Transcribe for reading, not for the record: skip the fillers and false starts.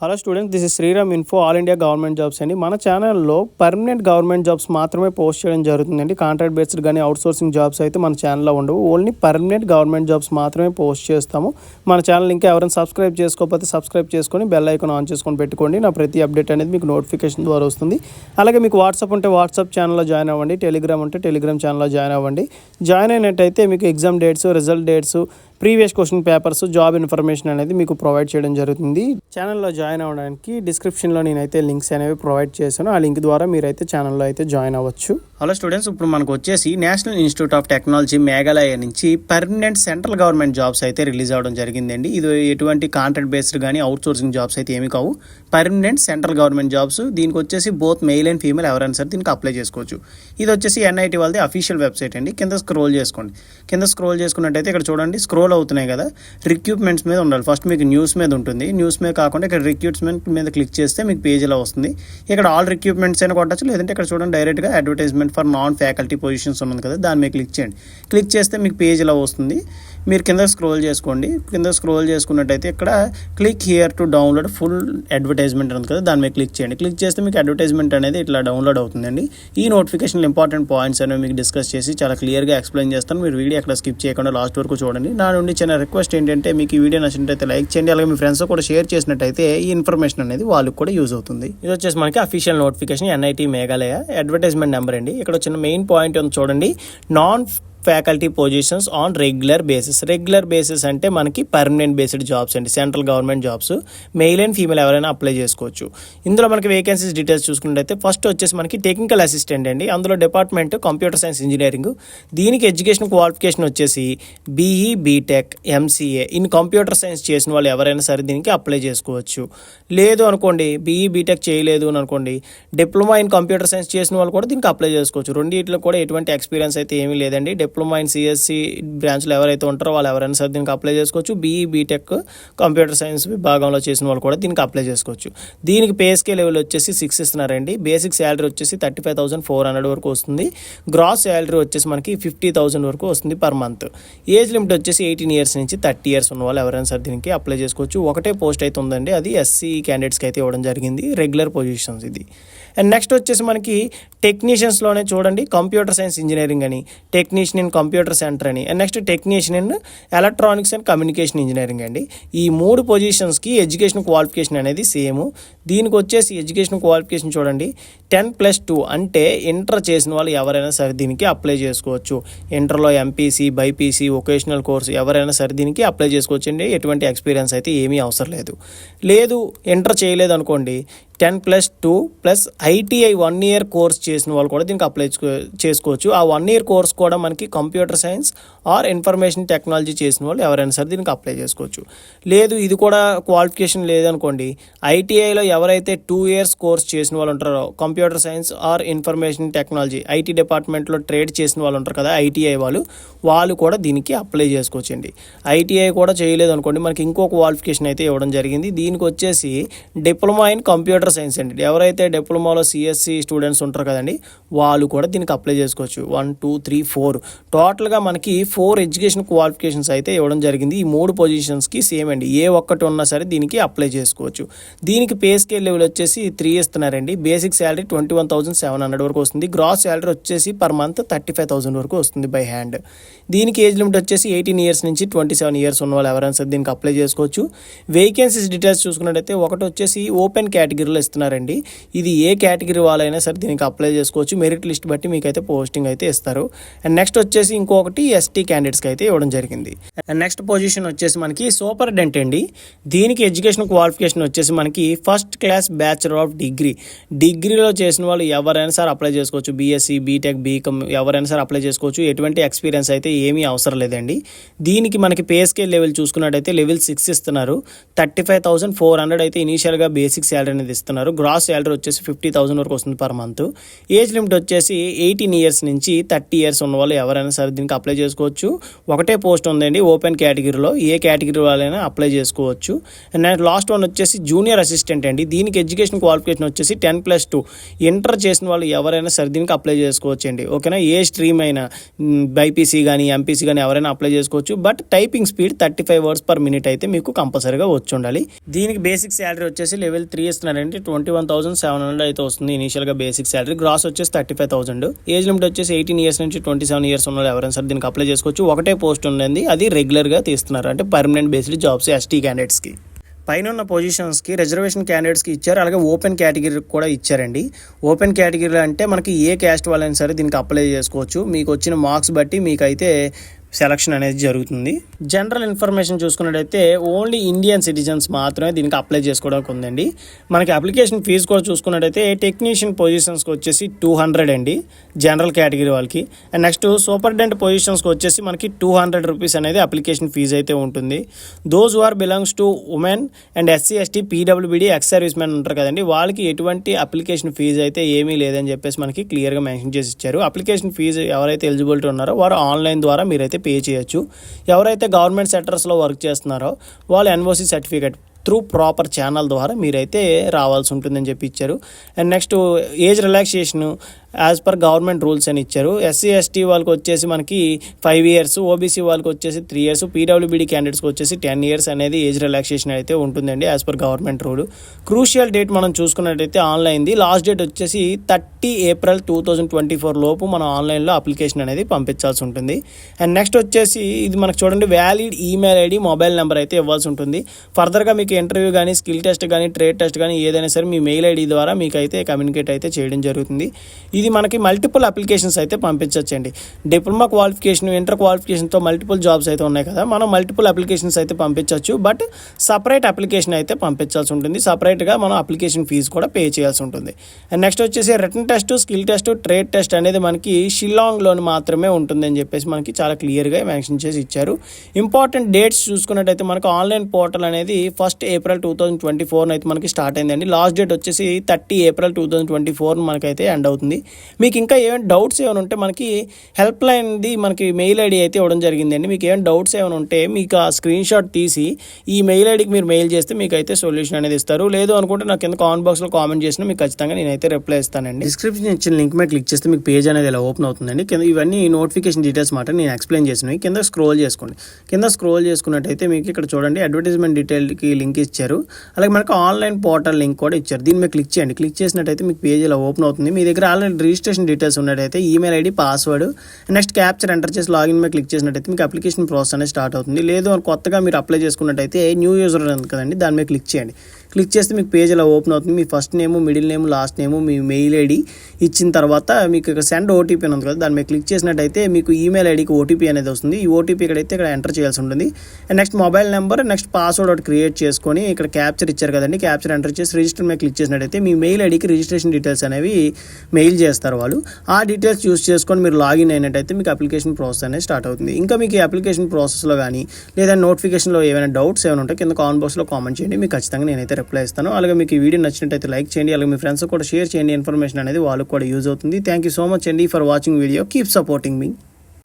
Hello students, this is Sriram info all India government jobs అండి. మన ఛానల్లో పర్మనెంట్ గవర్నమెంట్ జాబ్స్ మాత్రమే పోస్ట్ చేయడం జరుగుతుందండి. కాంట్రాక్ట్ బేస్డ్ కానీ అవుట్సోర్సింగ్ జాబ్స్ అయితే మన ఛానల్లో ఉండవు. ఓన్లీ పర్మనెంట్ గవర్నమెంట్ జాబ్స్ మాత్రమే పోస్ట్ చేస్తాము. మన ఛానల్ ఇంకా ఎవరైనా సబ్స్క్రైబ్ చేసుకోకపోతే సబ్స్క్రైబ్ చేసుకొని బెల్ ఐకాన్ ఆన్ చేసుకొని పెట్టుకోండి. నా ప్రతి అప్డేట్ అనేది మీకు నోటిఫికేషన్ ద్వారా వస్తుంది. అలాగే మీకు వాట్సాప్ ఉంటే వాట్సాప్ ఛానల్లో జాయిన్ అవ్వండి, టెలిగ్రామ్ ఉంటే టెలిగ్రామ్ ఛానల్లో జాయిన్ అవ్వండి. జాయిన్ అయినట్టయితే మీకు exam dates, result dates, previous question papers, job information అనేది మీకు ప్రొవైడ్ చేయడం జరుగుతుంది. ఛానల్లో జాయిన్ అవ్వడానికి డిస్క్రిప్షన్లో నేనైతే లింక్స్ అనేవి ప్రొవైడ్ చేశాను. ఆ లింక్ ద్వారా మీరైతే ఛానల్లో అయితే జాయిన్ అవ్వచ్చు. హలో స్టూడెంట్స్, ఇప్పుడు మనకు వచ్చేసి national institute of technology Meghalaya నుంచి పర్మనెంట్ సెంట్రల్ గవర్నమెంట్ జాబ్స్ అయితే రిలీజ్ అవ్వడం జరిగిందండి. ఇది ఎటువంటి కాంట్రాక్ట్ బేస్డ్ కానీ అవుట్సోర్సింగ్ జాబ్స్ అయితే ఏమి కావు, పర్మనెంట్ సెంట్రల్ గవర్నమెంట్ జాబ్స్. దీనికి వచ్చేసి బోత్ మెయిల్ అండ్ ఫీమేల్ ఎవరైనా సరే దీనికి అప్లై చేసుకోవచ్చు. ఇది వచ్చేసి NIT వాళ్ళది అఫీషియల్ వెబ్సైట్ అండి. కింద స్క్రోల్ చేసుకోండి. కింద స్క్రోల్ చేసుకున్నట్టయితే ఇక్కడ చూడండి, స్క్రోల్ అవుతున్నాయి కదా, రిక్రూట్మెంట్స్ మీద ఉండాలి. ఫస్ట్ మీకు న్యూస్ మీద ఉంటుంది. న్యూస్ మీద కాకుండా ఇక్కడ రిక్రూట్మెంట్ మీద క్లిక్ చేస్తే మీకు పేజ్ ఇలా వస్తుంది. ఇక్కడ ఆల్ రిక్రూట్మెంట్స్ అయినా కొట్టచ్చు, లేదంటే ఇక్కడ చూడండి డైరెక్ట్గా advertisement for non faculty positions ఉంది కదా, దాని మీద క్లిక్ చేయండి. క్లిక్ చేస్తే మీకు పేజ్ ఇలా వస్తుంది. మీరు కింద స్క్రోల్ చేసుకోండి. కింద స్క్రోల్ చేసుకున్నట్టయితే ఇక్కడ click here to download full advertisement ఉంది కదా, దాని మీద క్లిక్ చేయండి. క్లిక్ చేస్తే మీకు అడ్వర్టైజ్మెంట్ అనేది ఇట్లా డౌన్లోడ్ అవుతుందండి. ఈ నోటిఫికేషన్లో ఇంపార్టెంట్ పాయింట్స్ అనేవి మీకు డిస్కస్ చేసి చాలా క్లియర్గా ఎక్స్ప్లెయిన్ చేస్తాను. మీరు వీడియో అక్కడ స్కిప్ చేయకుండా లాస్ట్ వరకు చూడండి. నా నుండి చిన్న రిక్వెస్ట్ ఏంటంటే, మీకు ఈ వీడియో నచ్చినట్టయితే లైక్ చేయండి. అలాగే మీ ఫ్రెండ్స్ కూడా షేర్ చేసినట్టయితే ఈ ఇన్ఫర్మేషన్ అనేది వాళ్ళకి కూడా యూజ్ అవుతుంది. ఇది వచ్చేసి మనకి official notification NIT Meghalaya advertisement number అండి. ఇక్కడ వచ్చిన మెయిన్ పాయింట్ ఉంది చూడండి, non faculty positions on regular basis అంటే మనకి పర్మనెంట్ బేస్డ్ జాబ్స్ అండి, central government jobs. Male and female ఎవరైనా అప్లై చేసుకోవచ్చు. ఇందులో మనకి వేకెన్సీస్ డీటెయిల్స్ చూసుకున్నట్టయితే ఫస్ట్ వచ్చేసి మనకి టెక్నికల్ అసిస్టెంట్ అండి. అందులో డిపార్ట్మెంట్ కంప్యూటర్ సైన్స్ ఇంజనీరింగ్. దీనికి ఎడ్యుకేషన్ క్వాలిఫికేషన్ వచ్చేసి BE BTech MCA in computer science చేసిన వాళ్ళు ఎవరైనా సరే దీనికి అప్లై చేసుకోవచ్చు. లేదు అనుకోండి, BE BTech చేయలేదు అని అనుకోండి, డిప్లొమా ఇన్ కంప్యూటర్ సైన్స్ చేసిన వాళ్ళు కూడా దీనికి అప్లై చేసుకోవచ్చు. రెండింటిలో కూడా ఎటువంటి ఎక్స్పీరియన్స్ అయితే ఏమీ లేదండి. డిప్లొమా ఇన్ CSC బ్రాంచ్లో ఎవరైతే ఉంటారో వాళ్ళు ఎవరైనా సరే దీనికి అప్లై చేసుకోవచ్చు. BE BTech కంప్యూటర్ సైన్స్ విభాగంలో చేసిన వాళ్ళు కూడా దీనికి అప్లై చేసుకోవచ్చు. దీనికి పే స్కేల్ లెవెల్ వచ్చేసి 6 ఇస్తున్నారండి. బేసిక్ శాలరీ వచ్చేసి 35,400 వరకు వస్తుంది. గ్రాస్ శాలరీ వచ్చేసి మనకి 50,000 వరకు వస్తుంది పర్ మంత్. ఏజ్ లిమిట్ వచ్చేసి 18 ఇయర్స్ నుంచి 30 ఇయర్స్ ఉన్న వాళ్ళు ఎవరైనా సరే దీనికి అప్లై చేసుకోవచ్చు. ఒకటే పోస్ట్ అయితే ఉందండి, అది SC క్యాండిడేట్స్కి అయితే ఇవ్వడం జరిగింది. రెగ్యులర్ పొజిషన్స్ ఇది. అండ్ నెక్స్ట్ వచ్చేసి మనకి టెక్నీషియన్స్లోనే చూడండి, కంప్యూటర్ సైన్స్ ఇంజనీరింగ్ అని, టెక్నీషియన్ ఇన్ కంప్యూటర్ సెంటర్ అని, and next technician in electronics and communication engineering అండి. ఈ 3 పొజిషన్స్కి ఎడ్యుకేషన్ క్వాలిఫికేషన్ అనేది సేమ్. దీనికి వచ్చేసి ఎడ్యుకేషన్ క్వాలిఫికేషన్ చూడండి, 10+2 అంటే ఇంటర్ చేసిన వాళ్ళు ఎవరైనా సరే దీనికి అప్లై చేసుకోవచ్చు. ఇంటర్లో MPC, BIPC, వొకేషనల్ కోర్స్ ఎవరైనా సరే దీనికి అప్లై చేసుకోవచ్చు అండి. ఎటువంటి ఎక్స్పీరియన్స్ అయితే ఏమీ అవసరం లేదు. లేదు ఇంటర్ చేయలేదు అనుకోండి, 10+2 ప్లస్ ITI 1 year కోర్స్ చేసిన వాళ్ళు కూడా దీనికి అప్లై చేసుకోవచ్చు. ఆ 1 year కోర్స్ కూడా మనకి computer science or information technology చేసిన వాళ్ళు ఎవరైనా సరే దీనికి అప్లై చేసుకోవచ్చు. లేదు ఇది కూడా క్వాలిఫికేషన్ లేదనుకోండి, ITIలో ఎవరైతే 2 years కోర్స్ చేసిన వాళ్ళు ఉంటారో, computer science or information technology IT డిపార్ట్మెంట్లో ట్రేడ్ చేసిన వాళ్ళు ఉంటారు కదా, ITI వాళ్ళు కూడా దీనికి అప్లై చేసుకోవచ్చు అండి. ITI కూడా చేయలేదు అనుకోండి, మనకి ఇంకో క్వాలిఫికేషన్ అయితే ఇవ్వడం జరిగింది. దీనికి వచ్చేసి డిప్లొమా ఇన్ కంప్యూటర్ సైన్స్ అండి. ఎవరైతే డిప్లొమాలో CSC స్టూడెంట్స్ ఉంటారు కదండి, వాళ్ళు కూడా దీనికి అప్లై చేసుకోవచ్చు. 1, 2, 3, 4 టోటల్గా మనకి 4 ఎడ్యుకేషన్ క్వాలిఫికేషన్స్ అయితే ఇవ్వడం జరిగింది. ఈ 3 పొజిషన్స్కి సేమ్ అండి. ఏ ఒక్కటి ఉన్నా సరే దీనికి అప్లై చేసుకోవచ్చు. దీనికి పే స్కేల్ లెవెల్ వచ్చేసి 3 ఇస్తున్నారండి. బేసిక్ శాలరీ 21,700 వరకు వస్తుంది. గ్రాస్ శాలరీ వచ్చేసి పర్ మంత్ 35,000 వరకు వస్తుంది బై హ్యాండ్. దీనికి ఏజ్ లిమిట్ వచ్చేసి 18 ఇయర్స్ నుంచి 27 ఇయర్స్ ఉన్న వాళ్ళు ఎవరైనా సరే దీనికి అప్లై చేసుకోవచ్చు. వేకెన్సీస్ డీటెయిల్స్ చూసుకున్నట్టయితే ఒకటి వచ్చేసి ఓపెన్ కేటగిరీలో ఇస్తున్నారండి. ఇది ఏ కేటగిరీ వాళ్ళైనా సరే దీనికి అప్లై చేసుకోవచ్చు. మెరిట్ లిస్ట్ బట్టి మీకైతే పోస్టింగ్ అయితే ఇస్తారు. అండ్ నెక్స్ట్ వచ్చేసి ఇంకొకటి ST క్యాండిడేట్స్కి అయితే ఇవ్వడం జరిగింది. అండ్ నెక్స్ట్ పొజిషన్ వచ్చేసి మనకి సూపరింటెండెంట్ అండి. దీనికి ఎడ్యుకేషన్ క్వాలిఫికేషన్ వచ్చేసి మనకి ఫస్ట్ క్లాస్ బ్యాచులర్ ఆఫ్ డిగ్రీలో చేసిన వాళ్ళు ఎవరైనా సరే అప్లై చేసుకోవచ్చు. BSc BTech BCom ఎవరైనా సరే అప్లై చేసుకోవచ్చు. ఎటువంటి ఎక్స్పీరియన్స్ అయితే ఏమీ అవసరం లేదండి. దీనికి మనకి పే స్కేల్ లెవెల్ చూసుకున్నట్టయితే లెవెల్ 6 ఇస్తున్నారు. 35,400 అయితే ఇనీషియల్గా బేసిక్ శాలరీ అనేది ఇస్తున్నారు. గ్రాస్ శాలరీ వచ్చేసి 50,000 వరకు వస్తుంది పర్ మంత్. ఏజ్ లిమిట్ వచ్చేసి 18 ఇయర్స్ నుంచి 30 ఇయర్స్ ఉన్న వాళ్ళు ఎవరైనా సరే దీనికి అప్లై చేసుకోవచ్చు. ఒకటే పోస్ట్ ఉందండి ఓపెన్ కేటగిరీలో, ఏ కేటగిరీ వాళ్ళైనా అప్లై చేసుకోవచ్చు. అండ్ లాస్ట్ వన్ వచ్చేసి జూనియర్ అసిస్టెంట్ అండి. దీనికి ఎడ్యుకేషన్ క్వాలిఫికేషన్ వచ్చేసి 10+2 ఇంటర్ చేసిన వాళ్ళు ఎవరైనా సరే దీనికి అప్లై చేసుకోవచ్చు అండి. ఓకేనా, ఏ స్ట్రీమ్ అయినా బైపీసీ కానీ ఎంపీసీ కానీ ఎవరైనా అప్లై చేసుకోవచ్చు. But typing speed 35 words per minute అయితే మీకు కంపల్సరీగా వచ్చి ఉండాలి. దీనికి బేసిక్ శాలరీ వచ్చేసి లెవెల్ 3 ఇస్తున్నారండి. 21,700 అయితే వస్తుంది ఇనీషియల్గా బేసిక్ శాలరీ. గ్రాస్ వచ్చేసి 35,000. ఏజ్ లిమిట్ వచ్చేసి 18 ఇయర్స్ నుంచి 27 ఇయర్స్ ఉన్న ఎవరైనా సరే దీనికి అప్లై చేసుకోవచ్చు. ఒకటే పోస్ట్ ఉంది, అది రెగ్యులర్గా తీస్తున్నారు, అంటే పర్మనెంట్ బేస్డ్ జాబ్స్ ఎస్టీ క్యాండిడేట్స్కి. పైన ఉన్న పొజిషన్స్కి రిజర్వేషన్ క్యాండిడేట్స్కి ఇచ్చారు, అలాగే ఓపెన్ కేటగిరీకి కూడా ఇచ్చారండి. ఓపెన్ కేటగిరీ అంటే మనకి ఏ క్యాస్ట్ వాళ్ళైనా సరే దీనికి అప్లై చేసుకోవచ్చు. మీకు వచ్చిన మార్క్స్ బట్టి మీకైతే సెలక్షన్ అనేది జరుగుతుంది. జనరల్ ఇన్ఫర్మేషన్ చూసుకున్నట్టయితే ఓన్లీ ఇండియన్ సిటిజన్స్ మాత్రమే దీనికి అప్లై చేసుకోవడానికి ఉందండి. మనకి అప్లికేషన్ ఫీజు కూడా చూసుకున్నట్టయితే టెక్నీషియన్ పొజిషన్స్కి వచ్చేసి 200 అండి జనరల్ కేటగిరీ వాళ్ళకి. అండ్ నెక్స్ట్ సూపరింటెండెంట్ పొజిషన్స్కి వచ్చేసి మనకి 200 రూపీస్ అనేది అప్లికేషన్ ఫీజు అయితే ఉంటుంది. Those who are belongs to women and SC ST పీడబ్ల్యూబీడీ ఎక్స్ సర్వీస్ మెన్ ఉంటారు కదండి, వాళ్ళకి ఎటువంటి అప్లికేషన్ ఫీజు అయితే ఏమీ లేదని చెప్పేసి మనకి క్లియర్గా మెన్షన్ చేసి ఇచ్చారు. అప్లికేషన్ ఫీజు ఎవరైతే ఎలిజిబిలిటీ ఉన్నారో వారు ఆన్లైన్ ద్వారా మీరైతే పే చేయొచ్చు. ఎవరైతే గవర్నమెంట్ సెక్టర్స్లో వర్క్ చేస్తున్నారో వాళ్ళు NOC certificate through proper channel ద్వారా మీరైతే రావాల్సి ఉంటుందని చెప్పి ఇచ్చారు. And next age relaxation as per government rules అని ఇచ్చారు. ఎస్సీ ఎస్టీ వాళ్ళకి వచ్చేసి మనకి 5 ఇయర్స్, ఓబీసీ వాళ్ళకి వచ్చేసి 3 ఇయర్స్, పీడబ్ల్యూబీడీ క్యాండిడేట్స్కి వచ్చేసి 10 ఇయర్స్ అనేది ఏజ్ రిలాక్సేషన్ అయితే ఉంటుందండి as per government rule. Crucial date మనం చూసుకున్నట్టయితే ఆన్లైన్ది లాస్ట్ డేట్ వచ్చేసి 30 ఏప్రిల్ 2024 లోపు మనం ఆన్లైన్లో అప్లికేషన్ అనేది పంపించాల్సి ఉంటుంది. అండ్ నెక్స్ట్ వచ్చేసి ఇది మనకు చూడండి valid email ID, mobile number అయితే ఇవ్వాల్సి ఉంటుంది. ఫర్దర్గా మీకు ఇంటర్వ్యూ కానీ స్కిల్ టెస్ట్ కానీ ట్రేడ్ టెస్ట్ కానీ ఏదైనా సరే మీ మెయిల్ ఐడి ద్వారా మీకు అయితే కమ్యూనికేట్ అయితే చేయడం జరుగుతుంది. ఇది మనకి మల్టిపుల్ అప్లికేషన్స్ అయితే పంపించవచ్చండి. డిప్లొమా క్వాలిఫికేషన్, ఇంటర్ క్వాలిఫికేషన్తో మల్టిపుల్ జాబ్స్ అయితే ఉన్నాయి కదా, మనం మల్టిపుల్ అప్లికేషన్స్ అయితే పంపించవచ్చు. బట్ సపరేట్ అప్లికేషన్ అయితే పంపించాల్సి ఉంటుంది. సపరేట్గా మనం అప్లికేషన్ ఫీజు కూడా పే చేయాల్సి ఉంటుంది. అండ్ నెక్స్ట్ వచ్చేసి written test, skill test, trade test అనేది మనకి షిల్లాంగ్లోని మాత్రమే ఉంటుందని చెప్పేసి మనకి చాలా క్లియర్గా మెన్షన్ చేసి ఇచ్చారు. ఇంపార్టెంట్ డేట్స్ చూసుకున్నట్టయితే మనకు ఆన్లైన్ పోర్టల్ అనేది 1 ఏప్రిల్ 2024 అయితే మనకి స్టార్ట్ అయిందండి. లాస్ట్ డేట్ వచ్చేసి 30 ఏప్రిల్ 2024 మనకైతే ఎండ్ అవుతుంది. మీకు ఇంకా ఏమైనా డౌట్స్ ఏమైనా ఉంటే మనకి హెల్ప్ లైన్ది మనకి మెయిల్ ఐడి అయితే ఇవ్వడం జరిగిందండి. మీకు ఏమైనా డౌట్స్ ఏమైనా ఉంటే మీకు ఆ స్క్రీన్ షాట్ తీసి ఈ మెయిల్ ఐడికి మీరు మెయిల్ చేస్తే మీకు అయితే సొల్యూషన్ అనేది ఇస్తారు. లేదు అనుకుంటే నాకు కింద కామెంట్ బాక్స్లో కామెంట్ చేసినా మీకు ఖచ్చితంగా నేనైతే రిప్లై ఇస్తానండి. డిస్క్రిప్షన్ ఇచ్చిన లింక్ మీద క్లిక్ చేస్తే మీకు పేజ్ అనేది ఇలా ఓపెన్ అవుతుందండి. కింద ఇవన్నీ నోటిఫికేషన్ డీటెయిల్స్ మాట నేను ఎక్స్ప్లెయిన్ చేసినవి కింద స్క్రోల్ చేసుకోండి. కింద స్క్రోల్ చేసుకున్నట్టయితే మీకు ఇక్కడ చూడండి అడ్వర్టైజ్మెంట్ డీటెయిల్కి లింక్ ఇచ్చారు, అలాగే మనకు ఆన్లైన్ పోర్టల్ లింక్ కూడా ఇచ్చారు. దీన్ని మీరు క్లిక్ చేయండి. క్లిక్ చేసినట్టయితే మీకు పేజ్ ఇలా ఓపెన్ అవుతుంది. మీ దగ్గర ఆల్రెడీ రిజిస్ట్రేషన్ డీటెయిల్స్ ఉన్నట్టయితే email ID, password, next capture enter చేసి లాగిన్ మీద క్లిక్ చేసినట్టయితే మీకు అప్లికేషన్ ప్రాసెస్ అనేది స్టార్ట్ అవుతుంది. లేదు కొత్తగా మీరు అప్లై చేసుకున్నట్టయితే న్యూ యూజర్ ఉంది కదండి, దాని మీద క్లిక్ చేయండి. క్లిక్ చేస్తే మీకు పేజ్ ఇలా ఓపెన్ అవుతుంది. మీ first name, middle name, last name, మీ మెయిల్ ఐడి ఇచ్చిన తర్వాత మీకు ఇక్కడ సెండ్ ఓటీపీ అని ఉంది కదా, దాని మీద క్లిక్ చేసినట్టయితే మీకు ఈమెయిల్ ఐడికి ఓటీపీ అనేది వస్తుంది. ఈ ఓటీపీ ఇక్కడ ఎంటర్ చేయాల్సి ఉంటుంది. And next mobile number, next password ఒకటి క్రియేట్ చేసుకొని ఇక్కడ క్యాప్చర్ ఇచ్చారు కదండి, క్యాప్చర్ ఎంటర్ చేసి రిజిస్టర్ మీద క్లిక్ చేసినట్టయితే మీ మెయిల్ ఐడికి రిజిస్ట్రేషన్ డీటెయిల్స్ అనేవి మెయిల్ చేస్తారు వాళ్ళు. ఆ డీటెయిల్స్ యూస్ చేసుకొని మీరు లాగిన్ అయినట్టయితే మీకు అప్లికేషన్ ప్రాసెస్ అనేది స్టార్ట్ అవుతుంది. ఇంకా మీకు ఈ అప్లికేషన్ ప్రాసెస్లో కానీ లేదా నోటిఫికేషన్లో ఏమైనా డౌట్స్ ఏమైనా ఉంటే కింద కామెంట్ బాక్స్లో కామెంట్ చేయండి, మీకు ఖచ్చితంగా నేనైతే రిప్లై ఇస్తాను. అలాగే మీకు ఈ వీడియో నచ్చినట్టయితే లైక్ చేయండి, అలాగే మీ ఫ్రెండ్స్ కూడా షేర్ చేయండి. ఇన్ఫర్మేషన్ అనేది వాళ్ళకు కూడా యూజ్ అవుతుంది. థ్యాంక్ యూ సో మచ్ అండి for watching video. Keep supporting me.